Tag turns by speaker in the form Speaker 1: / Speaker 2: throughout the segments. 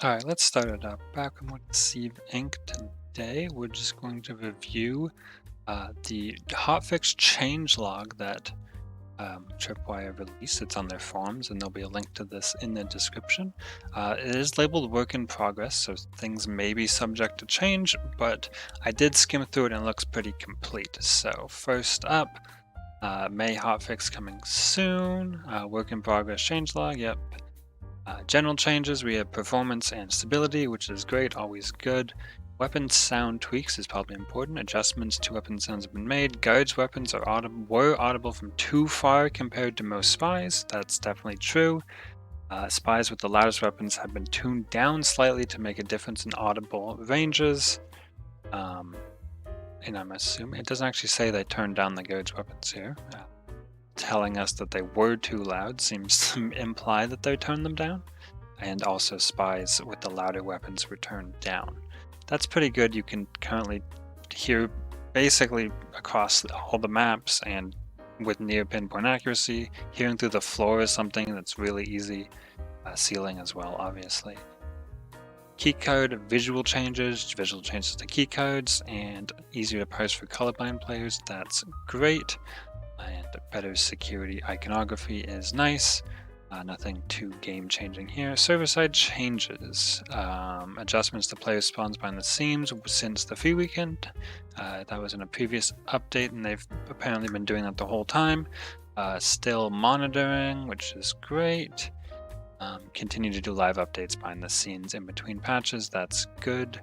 Speaker 1: Alright, let's start it up. Back on Deceive Inc. Today, we're just going to review the hotfix changelog that Tripwire released. It's on their forums, and there'll be a link to this in the description. It is labeled work in progress, so things may be subject to change, but I did skim through it and it looks pretty complete. So first up, May hotfix coming soon. Work in progress changelog, yep. General changes, we have performance and stability, which is great, always good. Weapon sound tweaks is probably important. Adjustments to weapon sounds have been made. Guards' weapons were audible from too far compared to most spies. That's definitely true. Spies with the loudest weapons have been tuned down slightly to make a difference in audible ranges. And I'm assuming it doesn't actually say they turned down the guards' weapons here. Telling us that they were too loud seems to imply that they turned them down. And also spies with the louder weapons were turned down. That's pretty good. You can currently hear basically across all the maps and with near pinpoint accuracy. Hearing through the floor is something that's really easy. Ceiling as well, obviously. Keycard visual changes to keycards, and easier to parse for colorblind players. That's great. And better security iconography is nice. Nothing too game-changing here. Server-side changes. Adjustments to player spawns behind the scenes since the free weekend. That was in a previous update, and they've apparently been doing that the whole time. Still monitoring, which is great. Continue to do live updates behind the scenes in between patches. That's good.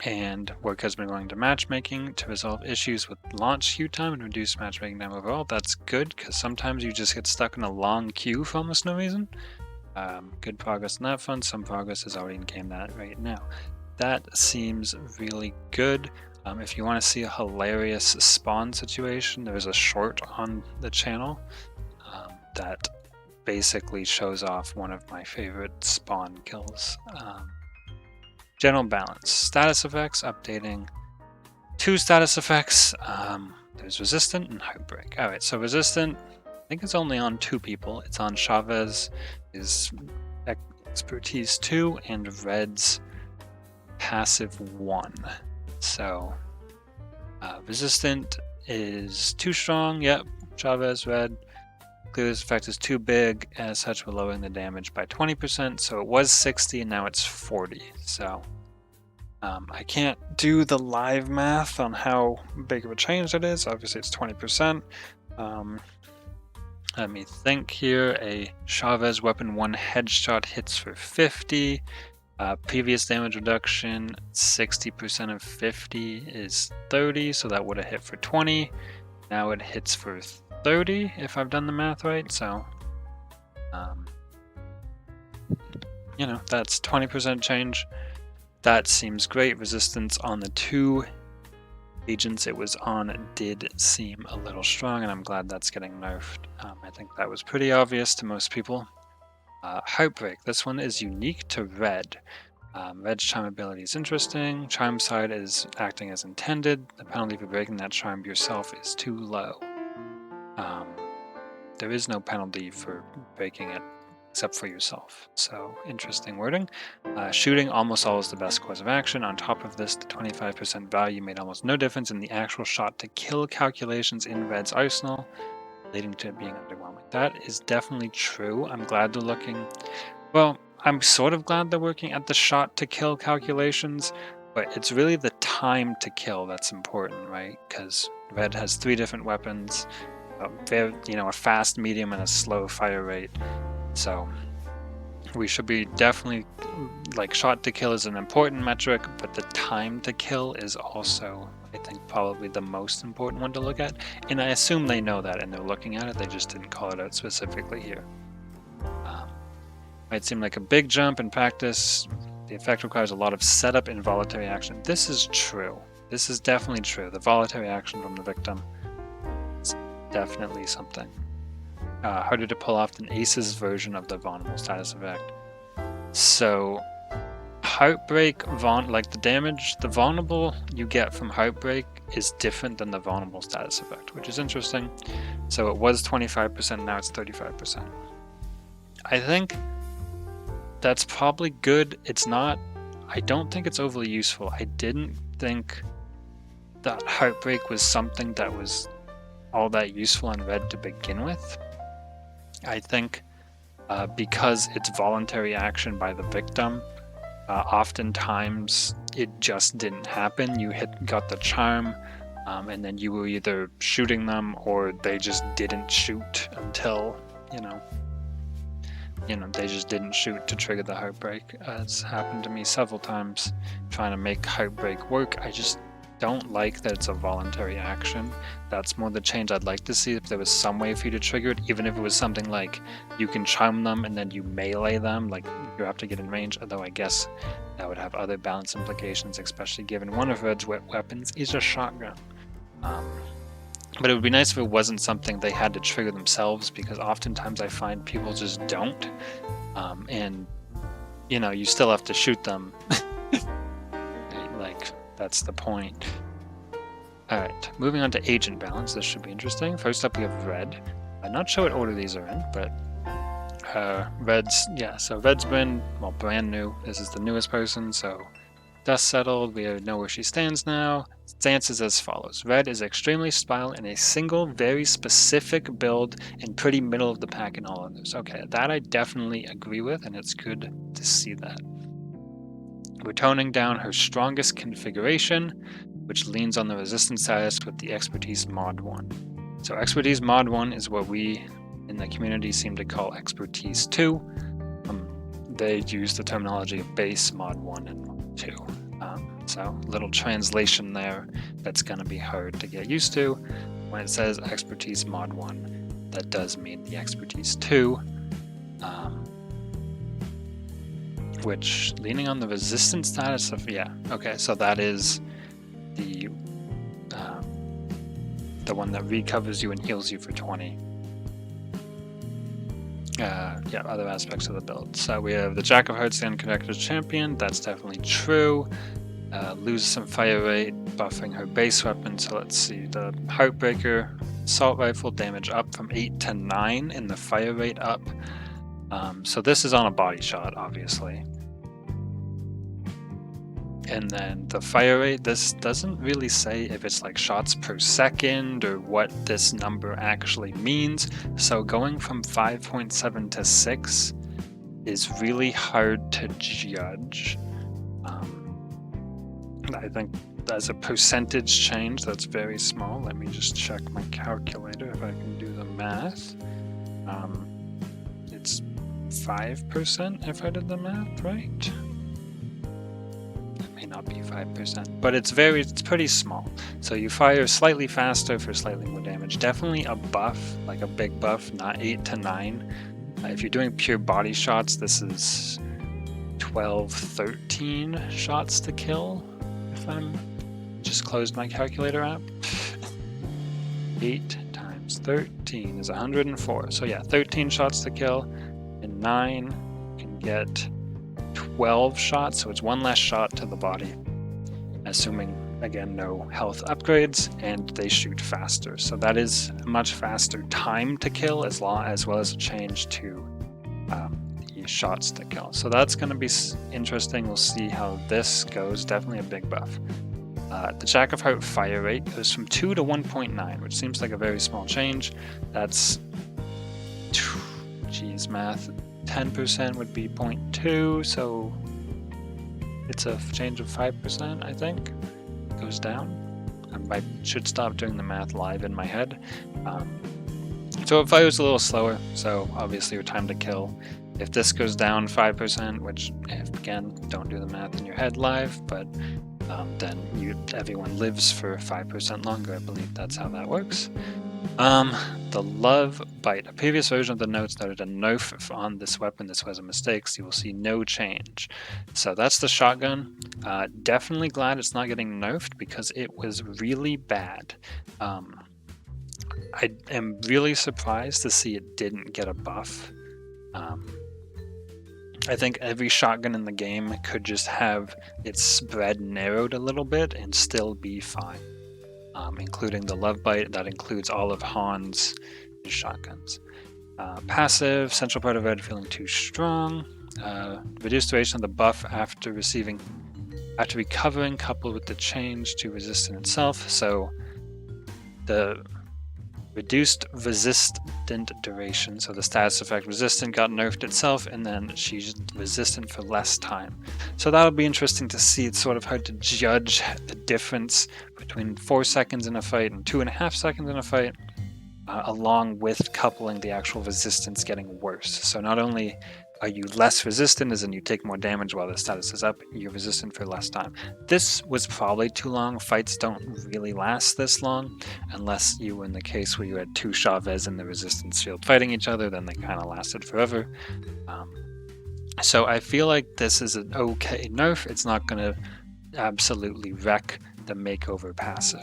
Speaker 1: And work has been going to matchmaking to resolve issues with launch queue time and reduce matchmaking time overall. That's good, because sometimes you just get stuck in a long queue for almost no reason. Good progress on that front. Some progress is already in game that right now. That seems really good. If you want to see a hilarious spawn situation, there's a short on the channel that basically shows off one of my favorite spawn kills. General balance. Status effects, updating 2 status effects. There's resistant and heartbreak. Alright, so resistant, I think it's only on 2 people. It's on Chavez, his expertise 2, and Red's passive 1. So, resistant is too strong. Yep, Chavez, Red. Clear this effect is too big, as such we're lowering the damage by 20%, so it was 60 and now it's 40. So I can't do the live math on how big of a change it is. Obviously it's 20%. Let me think here. A Chavez weapon 1 headshot hits for 50. Previous damage reduction, 60% of 50 is 30, so that would have hit for 20. Now it hits for 30, if I've done the math right, so you know, that's 20% change. That seems great. Resistance on the 2 agents it was on did seem a little strong, and I'm glad that's getting nerfed. I think that was pretty obvious to most people. Heartbreak, this one is unique to Red. Red's charm ability is interesting. Charm side is acting as intended. The penalty for breaking that charm yourself is too low. There is no penalty for breaking it except for yourself. So interesting wording. Shooting almost always the best course of action. On top of this, the 25% value made almost no difference in the actual shot to kill calculations in Red's arsenal, leading to it being underwhelming. That is definitely true. I'm glad they're looking... Well, I'm sort of glad they're working at the shot to kill calculations, but it's really the time to kill that's important, right? Because Red has 3 different weapons. A fast, medium, and a slow fire rate. So we should be definitely, like, shot to kill is an important metric, but the time to kill is also, I think, probably the most important one to look at. And I assume they know that and they're looking at it, they just didn't call it out specifically here. Might seem like a big jump in practice. The effect requires a lot of setup and voluntary action. This is true. This is definitely true. The voluntary action from the victim. Definitely something. Harder to pull off than Ace's version of the vulnerable status effect. So, Heartbreak, the vulnerable you get from Heartbreak is different than the vulnerable status effect, which is interesting. So it was 25%, now it's 35%. I think That's probably good. It's not, I don't think it's overly useful. I didn't think that Heartbreak was something that was all that useful in red to begin with. I think because it's voluntary action by the victim, oftentimes it just didn't happen. You got the charm, and then you were either shooting them or they just didn't shoot until, they just didn't shoot to trigger the Heartbreak. It's happened to me several times trying to make Heartbreak work. I just don't like that it's a voluntary action. That's more the change I'd like to see, if there was some way for you to trigger it, even if it was something like you can charm them and then you melee them, like you have to get in range, although I guess that would have other balance implications, especially given one of Red's weapons is a shotgun. But it would be nice if it wasn't something they had to trigger themselves, because oftentimes I find people just don't. And, you still have to shoot them. Like, that's the point. Alright, moving on to agent balance. This should be interesting. First up, we have Red. I'm not sure what order these are in, but Red's been, brand new. This is the newest person, so dust settled. We know where she stands now. Stance is as follows. Red is extremely style in a single, very specific build and pretty middle of the pack in all others. Okay, that I definitely agree with, and it's good to see that. We're toning down her strongest configuration, which leans on the resistance status with the expertise mod 1. So expertise mod 1 is what we in the community seem to call expertise 2. They use the terminology of base mod 1 and mod 2. So little translation there that's going to be hard to get used to. When it says expertise mod 1, that does mean the expertise 2, which leaning on the resistance status of, so that is the one that recovers you and heals you for 20. Other aspects of the build. So we have the Jack of Hearts, the Unconnected Champion. That's definitely true. Loses some fire rate, buffing her base weapon. So let's see, the Heartbreaker assault rifle damage up from 8 to 9, and the fire rate up. So this is on a body shot, obviously. And then the fire rate, this doesn't really say if it's like shots per second or what this number actually means. So going from 5.7 to 6 is really hard to judge. I think as a percentage change, that's very small. Let me just check my calculator if I can do the math. It's 5% if I did the math right. It may not be 5%, but it's pretty small. So you fire slightly faster for slightly more damage. Definitely a buff, like a big buff, not 8 to 9. If you're doing pure body shots, this is 12, 13 shots to kill. If I'm just closed my calculator app. 8 times 13 is 104. So 13 shots to kill, and 9 can get 12 shots, so it's one less shot to the body, assuming again no health upgrades, and they shoot faster. So that is a much faster time to kill, as well as a change to the shots to kill. So that's going to be interesting. We'll see how this goes. Definitely a big buff. The Jack of Heart fire rate goes from 2 to 1.9, which seems like a very small change. That's, math, 10% would be 0.2, so it's a change of 5%, I think. It goes down. I should stop doing the math live in my head. So it fires a little slower, so obviously your time to kill. If this goes down 5%, which, again, don't do the math in your head live, but then everyone lives for 5% longer. I believe that's how that works. The Love Bite. A previous version of the notes noted a nerf on this weapon. This was a mistake, so you will see no change. So that's the shotgun. Definitely glad it's not getting nerfed, because it was really bad. I am really surprised to see it didn't get a buff. I think every shotgun in the game could just have its spread narrowed a little bit and still be fine, including the Love Bite. That includes all of Han's shotguns. Passive, central part of Red feeling too strong. Reduced duration of the buff after recovering, coupled with the change to resistant itself. So the reduced resistant duration, so the status effect resistant got nerfed itself, and then she's resistant for less time. So that'll be interesting to see. It's sort of hard to judge the difference between 4 seconds in a fight and 2.5 seconds in a fight, along with coupling the actual resistance getting worse. So not only are you less resistant, as in you take more damage while the status is up, you're resistant for less time. This was probably too long. Fights don't really last this long, unless you were in the case where you had 2 Chavez in the resistance field fighting each other, then they kind of lasted forever. So I feel like this is an okay nerf. It's not going to absolutely wreck the makeover passive.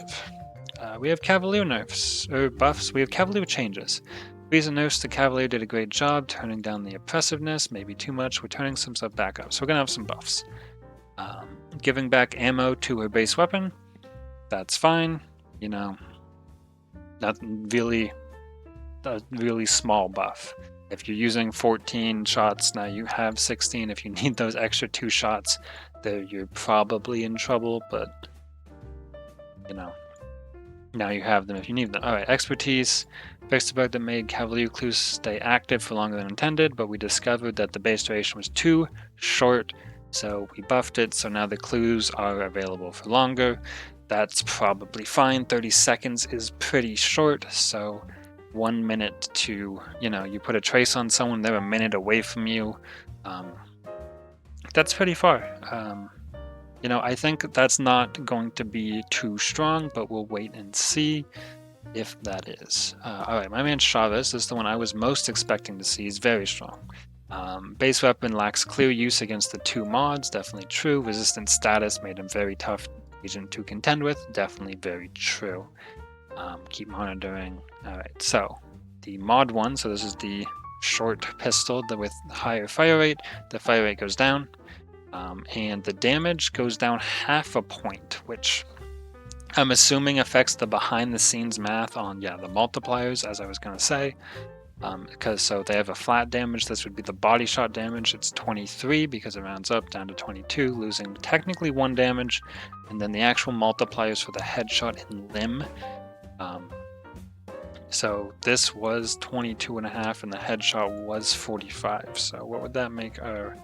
Speaker 1: We have Cavaliere nerfs, or buffs. We have Cavaliere changes. Reason nerfs to Cavaliere did a great job turning down the oppressiveness, maybe too much. We're turning some stuff back up, so we're going to have some buffs. Giving back ammo to her base weapon, that's fine. You know, not really a really small buff. If you're using 14 shots, now you have 16. If you need those extra 2 shots, you're probably in trouble, but, you know, now you have them if you need them. Alright, expertise. Fixed a bug that made Cavaliere clues stay active for longer than intended, but we discovered that the base duration was too short, so we buffed it, so now the clues are available for longer. That's probably fine. 30 seconds is pretty short, so 1 minute to, you know, you put a trace on someone, they're a minute away from you. That's pretty far. You know, I think that's not going to be too strong, but we'll wait and see if that is. Alright, my man Chavez is the one I was most expecting to see. He's very strong. Base weapon lacks clear use against the 2 mods, definitely true. Resistant status made him very tough agent to contend with, definitely very true. Keep monitoring. Alright, so the mod 1, so this is the short pistol with higher fire rate. The fire rate goes down, and the damage goes down 0.5 point, which I'm assuming affects the behind-the-scenes math on, the multipliers, as I was going to say. Because so they have a flat damage. This would be the body shot damage. It's 23 because it rounds up down to 22, losing technically 1 damage. And then the actual multipliers for the headshot and limb. So this was 22.5 and the headshot was 45. So what would that make our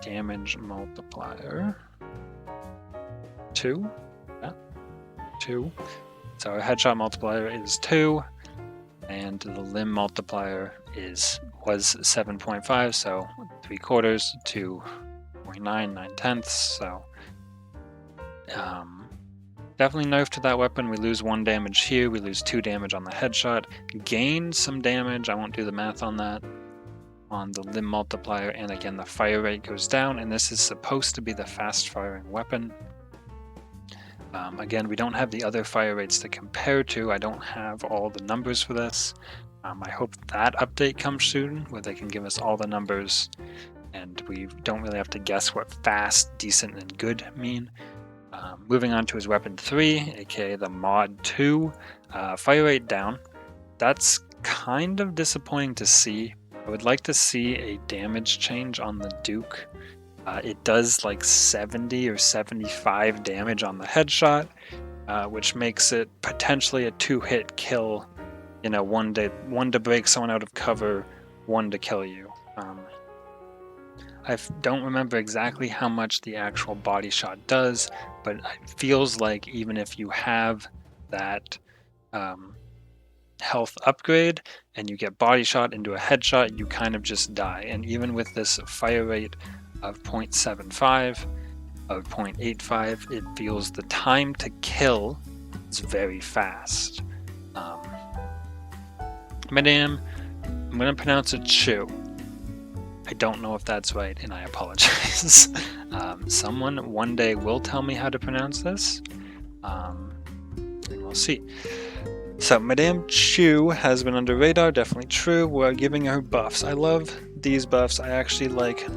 Speaker 1: damage multiplier? 2? Yeah, 2. So our headshot multiplier is 2. And the limb multiplier was 7.5, so 3/4 to 0.9, 9/10. So definitely nerf to that weapon. We lose 1 damage here, we lose 2 damage on the headshot, gain some damage, I won't do the math on that, on the limb multiplier, and again the fire rate goes down, and this is supposed to be the fast firing weapon. Again, we don't have the other fire rates to compare to. I don't have all the numbers for this. I hope that update comes soon, where they can give us all the numbers, and we don't really have to guess what fast, decent, and good mean. Moving on to his weapon 3, aka the mod 2, fire rate down. That's kind of disappointing to see. I would like to see a damage change on the Duke. It does like 70 or 75 damage on the headshot, which makes it potentially a 2-hit kill. You know, one to break someone out of cover, 1 to kill you. I don't remember exactly how much the actual body shot does, but it feels like even if you have that health upgrade and you get body shot into a headshot, you kind of just die. And even with this fire rate of 0.75, of 0.85, it feels the time to kill is very fast. Madame, I'm going to pronounce it Chu. I don't know if that's right, and I apologize. Someone one day will tell me how to pronounce this, and we'll see. So, Madame Chu has been under radar, definitely true. We're giving her buffs. I love these buffs. I actually like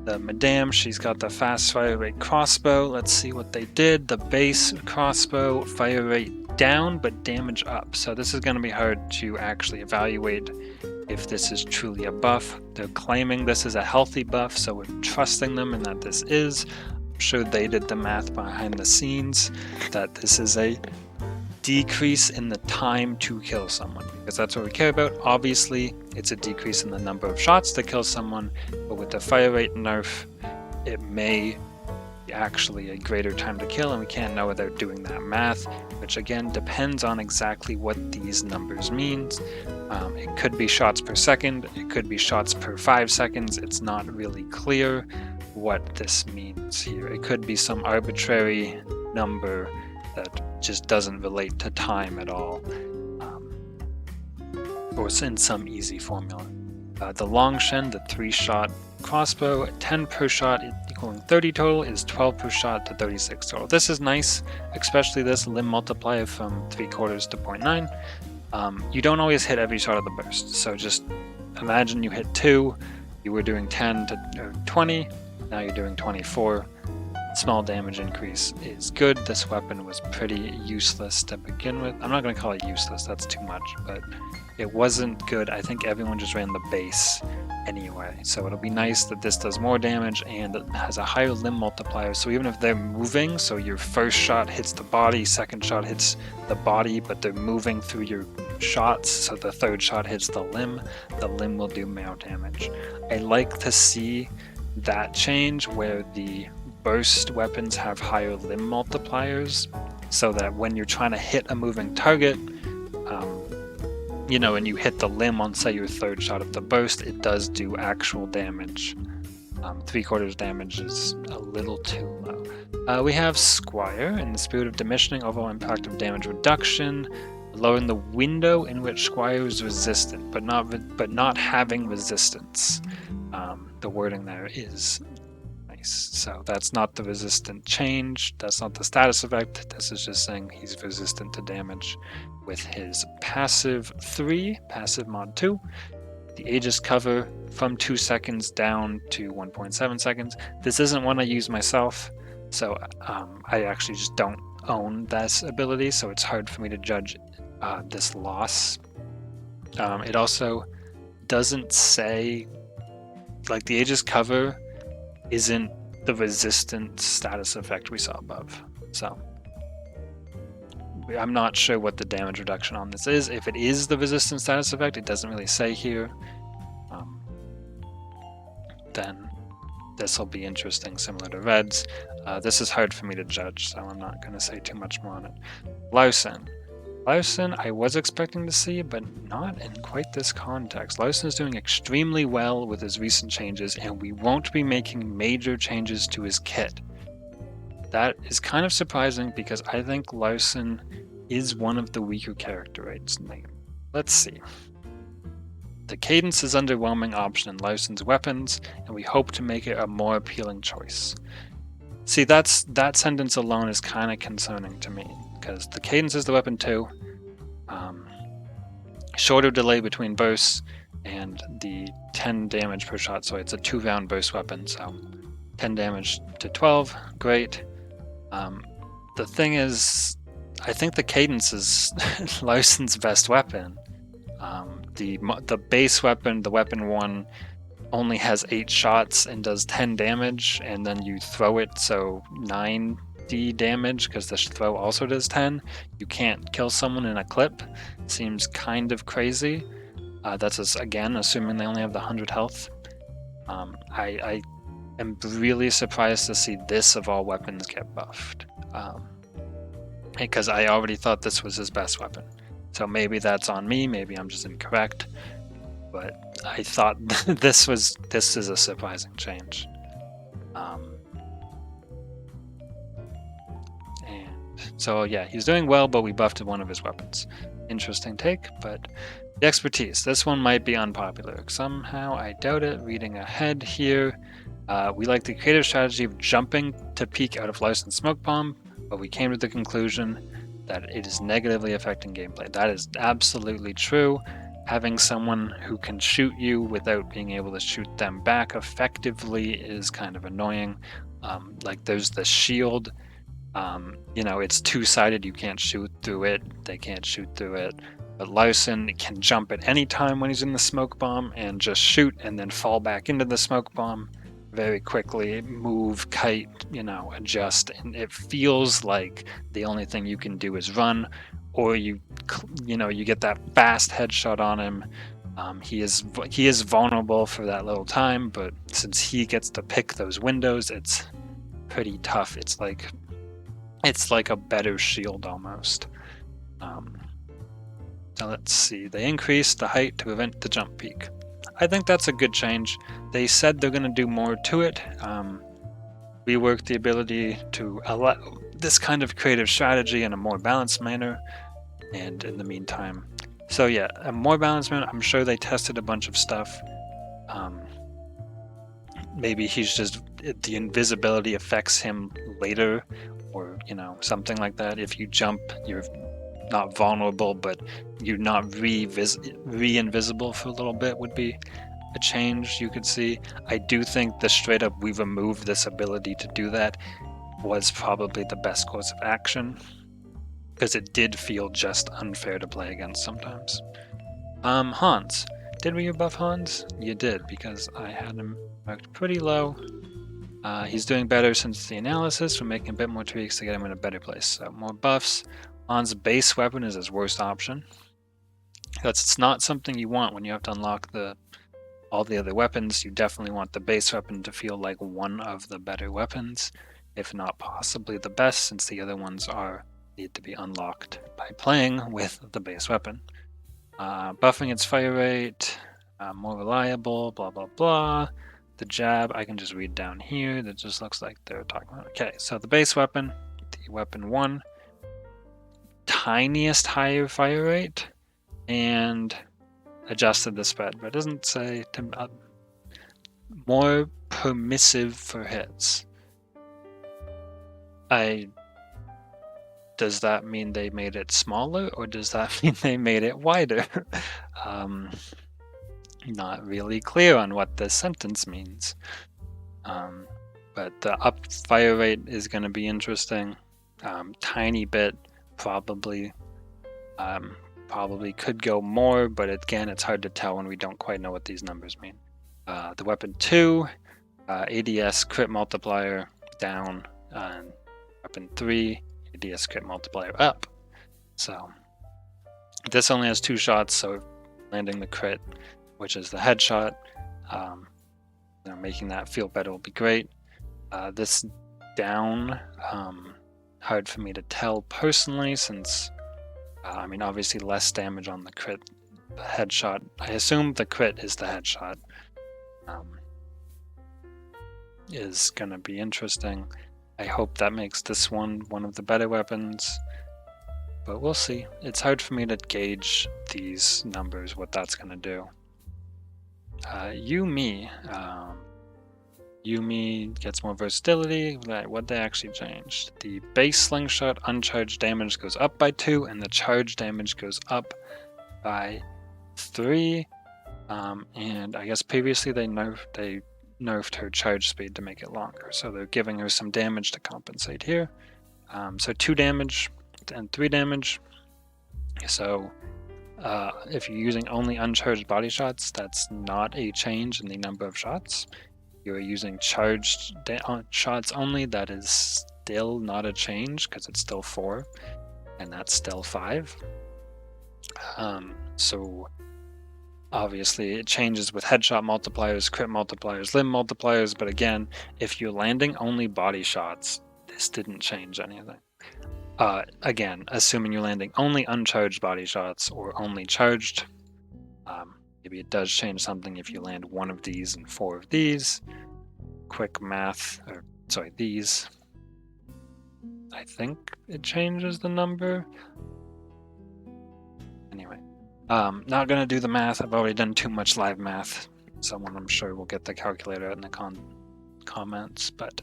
Speaker 1: the Madame. She's got the fast fire rate crossbow. Let's see what they did. The base crossbow, fire rate down, but damage up. So this is going to be hard to actually evaluate if this is truly a buff. They're claiming this is a healthy buff, so we're trusting them in that this is. I'm sure they did the math behind the scenes that this is a decrease in the time to kill someone, because that's what we care about. Obviously, it's a decrease in the number of shots to kill someone, but with the fire rate nerf, it may be actually a greater time to kill, and we can't know without doing that math, which again depends on exactly what these numbers means. It could be shots per second, it could be shots per 5 seconds. It's not really clear what this means here. It could be some arbitrary number that just doesn't relate to time at all, or it's in some easy formula. The Longshen, the 3-shot crossbow, 10 per shot equaling 30 total, is 12 per shot to 36 total. This is nice, especially this limb multiplier from 3/4 to 0.9. You don't always hit every shot of the burst, so just imagine you hit 2, you were doing 10 to 20, now you're doing 24. Small damage increase is good. This weapon was pretty useless to begin with. I'm not going to call it useless, that's too much, but it wasn't good. I think everyone just ran the base anyway, so it'll be nice that this does more damage and it has a higher limb multiplier, so even if they're moving, so your first shot hits the body, second shot hits the body, but they're moving through your shots, so the third shot hits the limb will do more damage. I like to see that change where the burst weapons have higher limb multipliers, so that when you're trying to hit a moving target, and you hit the limb on, say, your third shot of the burst, it does do actual damage. 3/4 damage is a little too low. We have Squire, in the spirit of diminishing overall impact of damage reduction, lowering the window in which Squire is resistant, but not having resistance. The wording there is nice. So that's not the resistant change, that's not the status effect, this is just saying he's resistant to damage with his passive 3, passive mod 2. The Aegis cover from 2 seconds down to 1.7 seconds. This isn't one I use myself, so I actually just don't own this ability, so it's hard for me to judge this loss. It also doesn't say, like, the Aegis cover isn't the resistant status effect we saw above, so I'm not sure what the damage reduction on this is. If it is the resistant status effect, it doesn't really say here. Then this will be interesting, similar to Red's. This is hard for me to judge, so I'm not going to say too much more on it. Larcin I was expecting to see, but not in quite this context. Larcin is doing extremely well with his recent changes, and we won't be making major changes to his kit. That is kind of surprising, because I think Larcin is one of the weaker character rates. Let's see. The cadence is underwhelming option in Larcin's weapons, and we hope to make it a more appealing choice. See, that sentence alone is kind of concerning to me, because the cadence is the weapon too. Shorter delay between bursts, and the 10 damage per shot, so it's a 2-round burst weapon, so 10 damage to 12, great. The thing is, I think the cadence is Larcin's best weapon. The base weapon, the weapon 1, only has 8 shots and does 10 damage, and then you throw it, so 9d damage, because the throw also does 10. You can't kill someone in a clip. Seems kind of crazy. That's again assuming they only have the 100 health. I am really surprised to see this of all weapons get buffed, because I already thought this was his best weapon. So maybe that's on me, maybe I'm just incorrect, but I thought this is a surprising change. And so yeah, he's doing well, but we buffed one of his weapons. Interesting take, but the expertise, this one might be unpopular. Somehow I doubt it, reading ahead here. We like the creative strategy of jumping to peek out of Larcin's smoke bomb, but we came to the conclusion that it is negatively affecting gameplay. That is absolutely true. Having someone who can shoot you without being able to shoot them back effectively is kind of annoying. Like, there's the shield, it's 2-sided, you can't shoot through it, they can't shoot through it. But Larcin can jump at any time when he's in the smoke bomb and just shoot and then fall back into the smoke bomb very quickly, move, kite, adjust, and it feels like the only thing you can do is run, or you get that fast headshot on him. He is vulnerable for that little time, but since he gets to pick those windows, it's pretty tough. It's like a better shield almost. So let's see. They increased the height to prevent the jump peak. I think that's a good change. They said they're going to do more to it. We worked the ability to allow this kind of creative strategy in a more balanced manner, and in the meantime. So yeah, a more balanced manner. I'm sure they tested a bunch of stuff. Maybe he's just, the invisibility affects him later, or something like that. If you jump, you're not vulnerable, but you're not re-invisible for a little bit would be a change you could see. I do think the straight up we removed this ability to do that was probably the best course of action, because it did feel just unfair to play against sometimes. Hans. Did we buff Hans? You did, because I had him marked pretty low. He's doing better since the analysis. We're making a bit more tweaks to get him in a better place. So more buffs. Han's base weapon is his worst option. It's not something you want when you have to unlock all the other weapons. You definitely want the base weapon to feel like one of the better weapons, if not possibly the best, since the other ones need to be unlocked by playing with the base weapon. Buffing its fire rate, more reliable, blah blah blah. The jab, I can just read down here. That just looks like they're talking about. Okay, so the base weapon, the weapon 1, tiniest higher fire rate, and adjusted the spread, but it doesn't say more permissive for hits. Does that mean they made it smaller, or does that mean they made it wider? Not really clear on what this sentence means. But the up fire rate is going to be interesting. Tiny bit, probably could go more, but again, it's hard to tell when we don't quite know what these numbers mean. The weapon 2, ADS crit multiplier down, and weapon 3, ADS crit multiplier up. So this only has 2 shots, so landing the crit, which is the headshot, making that feel better will be great. This down, hard for me to tell personally, since obviously less damage on the crit. The headshot, I assume the crit is the headshot, is gonna be interesting. I hope that makes this one of the better weapons, but we'll see. It's hard for me to gauge these numbers, what that's gonna do. Yumi gets more versatility. What they actually changed. The base slingshot uncharged damage goes up by 2, and the charge damage goes up by 3. And I guess previously they nerfed her charge speed to make it longer, so they're giving her some damage to compensate here. So 2 damage and 3 damage. So if you're using only uncharged body shots, that's not a change in the number of shots. You're using charged shots only, that is still not a change, because it's still 4, and that's still 5. So obviously it changes with headshot multipliers, crit multipliers, limb multipliers, but again, if you're landing only body shots, this didn't change anything. Again, assuming you're landing only uncharged body shots or only charged, maybe it does change something if you land 1 of these and 4 of these. Quick math, these. I think it changes the number. Anyway, not gonna do the math. I've already done too much live math. Someone, I'm sure, will get the calculator in the comments, but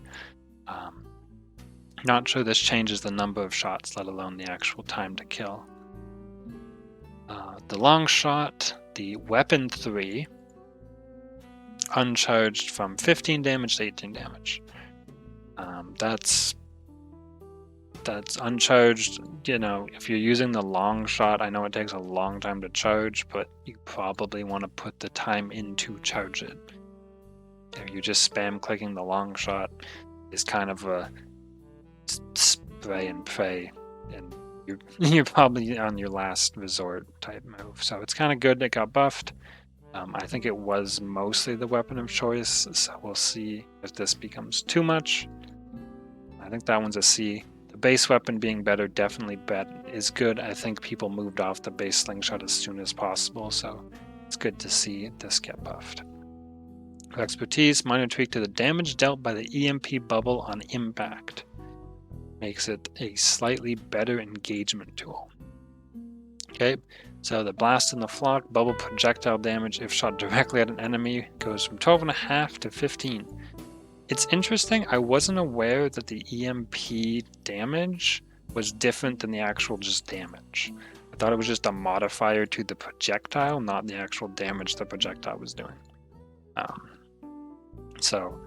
Speaker 1: not sure this changes the number of shots, let alone the actual time to kill. The long shot, the weapon 3, uncharged from 15 damage to 18 damage. that's uncharged. You know, if you're using the long shot, I know it takes a long time to charge, but you probably want to put the time in to charge it. If you just spam clicking the long shot is kind of a spray and pray, and you're probably on your last resort type move. So it's kind of good it got buffed. I think it was mostly the weapon of choice, so we'll see if this becomes too much. I think that one's a C. The base weapon being better definitely is good. I think people moved off the base slingshot as soon as possible, so it's good to see this get buffed. Expertise, minor tweak to the damage dealt by the EMP bubble on impact. Makes it a slightly better engagement tool. Okay, so the blast in the flock, bubble projectile damage if shot directly at an enemy goes from 12.5 to 15. It's interesting, I wasn't aware that the EMP damage was different than the actual just damage. I thought it was just a modifier to the projectile, not the actual damage the projectile was doing. So,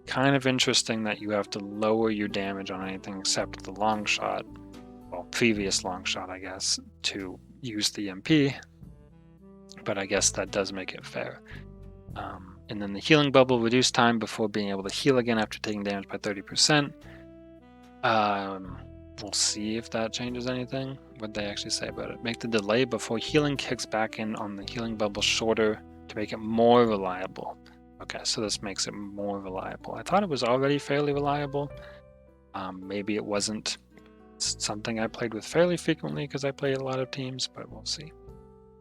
Speaker 1: kind of interesting that you have to lower your damage on anything except the long shot, well, previous long shot, I guess, to use the EMP, but I guess that does make it fair. And then the healing bubble, reduce time before being able to heal again after taking damage by 30%. We'll see if that changes anything. What they actually say about it. Make the delay before healing kicks back in on the healing bubble shorter to make it more reliable. Okay, so this makes it more reliable. I thought it was already fairly reliable. Maybe it wasn't something I played with fairly frequently because I played a lot of teams, but we'll see.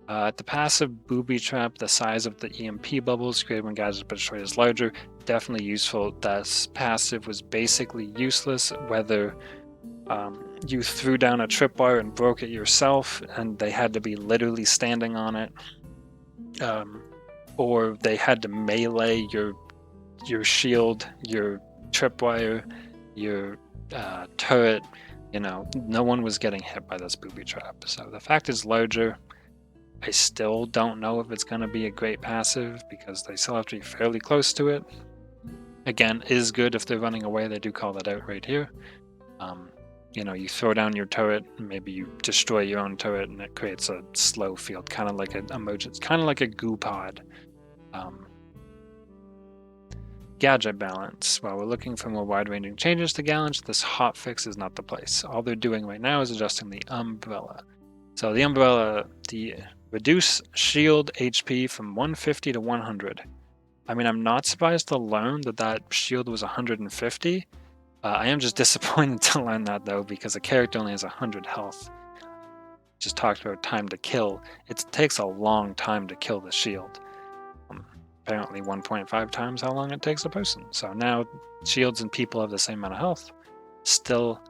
Speaker 1: The passive booby trap, the size of the EMP bubbles created when gadgets but destroyed is larger. Definitely useful. That passive was basically useless whether you threw down a tripwire and broke it yourself and they had to be literally standing on it. Or they had to melee your shield, your tripwire, your turret. You know, no one was getting hit by this booby trap. So the fact it's larger, I still don't know if it's going to be a great passive because they still have to be fairly close to it. Again, is good if they're running away. They do call that out right here. You know, you throw down your turret, maybe you destroy your own turret, and it creates a slow field, kind of like an emergence, kind of like a goo pod. Gadget balance. While we're looking for more wide-ranging changes to gadgets, this hotfix is not the place. All they're doing right now is adjusting the umbrella. So the umbrella, the reduce shield HP from 150 to 100. I mean, I'm not surprised to learn that shield was 150. I am just disappointed to learn that, though, because the character only has 100 health. Just talked about time to kill. It takes a long time to kill the shield. Apparently 1.5 times how long it takes a person. So now shields and people have the same amount of health. Still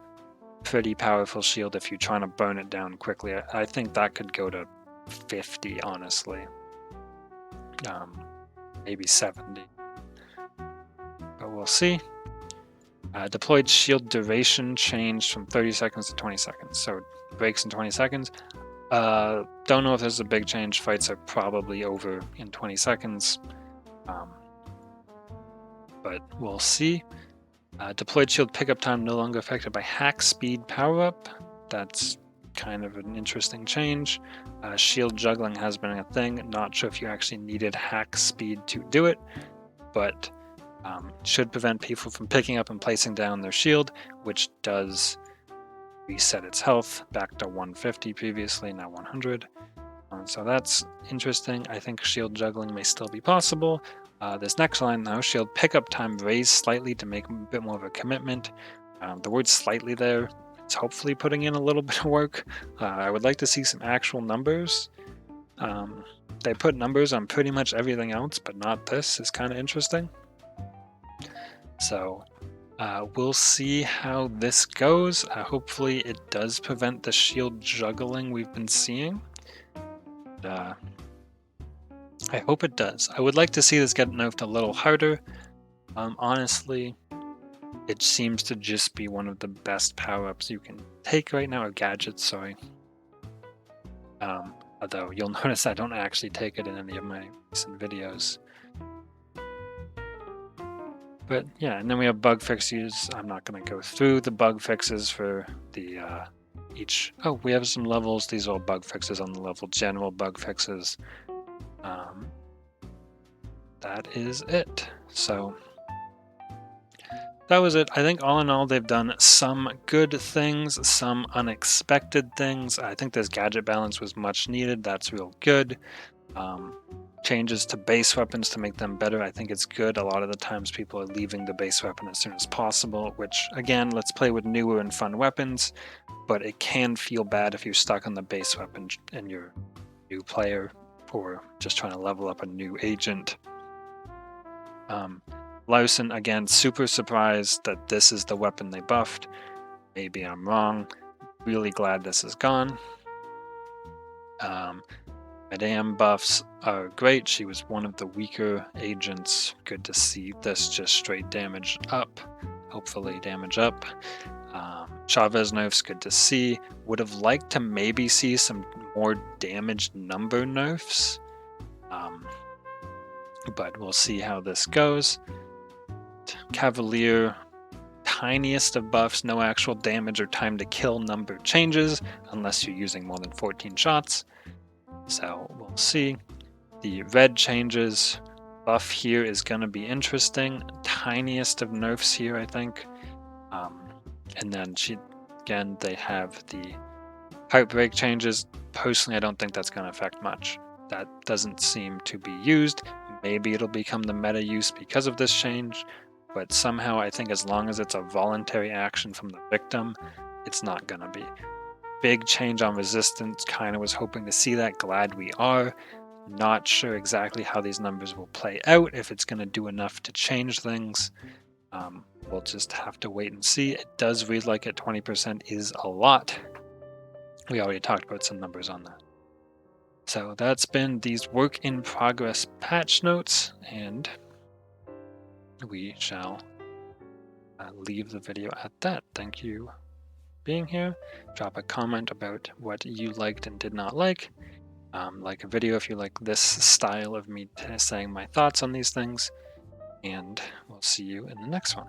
Speaker 1: pretty powerful shield if you're trying to burn it down quickly. I think that could go to 50, honestly. Maybe 70. But we'll see. Deployed shield duration changed from 30 seconds to 20 seconds. So it breaks in 20 seconds. Don't know if there's a big change. Fights are probably over in 20 seconds. But we'll see. Deployed shield pickup time no longer affected by hack speed power-up. That's kind of an interesting change. Shield juggling has been a thing. Not sure if you actually needed hack speed to do it, but should prevent people from picking up and placing down their shield, which does reset its health back to 150 previously, now 100. So that's interesting. I think shield juggling may still be possible. This next line, though, shield pickup time raised slightly to make a bit more of a commitment. The word slightly there is hopefully putting in a little bit of work. I would like to see some actual numbers. They put numbers on pretty much everything else, but not this. Is kind of interesting. So we'll see how this goes. Hopefully it does prevent the shield juggling we've been seeing. I hope it does. I would like to see this get nerfed a little harder. Honestly, it seems to just be one of the best power-ups you can take right now, or gadgets, sorry. Although you'll notice I don't actually take it in any of my recent videos. But yeah, and then we have bug fixes. I'm not going to go through the bug fixes for the each. Oh, we have some levels. These are all bug fixes on the level. General bug fixes. That is it. So that was it. I think all in all, they've done some good things, some unexpected things. I think this gadget balance was much needed. That's real good. Changes to base weapons to make them better. I think it's good. A lot of the times people are leaving the base weapon as soon as possible, which again, let's play with newer and fun weapons, but it can feel bad if you're stuck on the base weapon and you're a new player or just trying to level up a new agent. Larcin, again, super surprised that this is the weapon they buffed. Maybe I'm wrong. Really glad this is gone. Madame buffs are great. She was one of the weaker agents. Good to see this just straight damage up. Hopefully damage up. Chavez nerfs, good to see. Would have liked to maybe see some more damage number nerfs. But we'll see how this goes. Cavaliere, tiniest of buffs, no actual damage or time to kill number changes unless you're using more than 14 shots. So we'll see. The red changes. Buff here is going to be interesting. Tiniest of nerfs here, I think. And then they have the heartbreak changes. Personally, I don't think that's going to affect much. That doesn't seem to be used. Maybe it'll become the meta use because of this change, but somehow I think as long as it's a voluntary action from the victim, it's not going to be. Big change on resistance, kind of was hoping to see that, glad we are. Not sure exactly how these numbers will play out, if it's going to do enough to change things. We'll just have to wait and see. It does read like at 20% is a lot. We already talked about some numbers on that. So that's been these work in progress patch notes, and we shall leave the video at that. Thank you for being here. Drop a comment about what you liked and did not like. Like a video if you like this style of me saying my thoughts on these things, and we'll see you in the next one.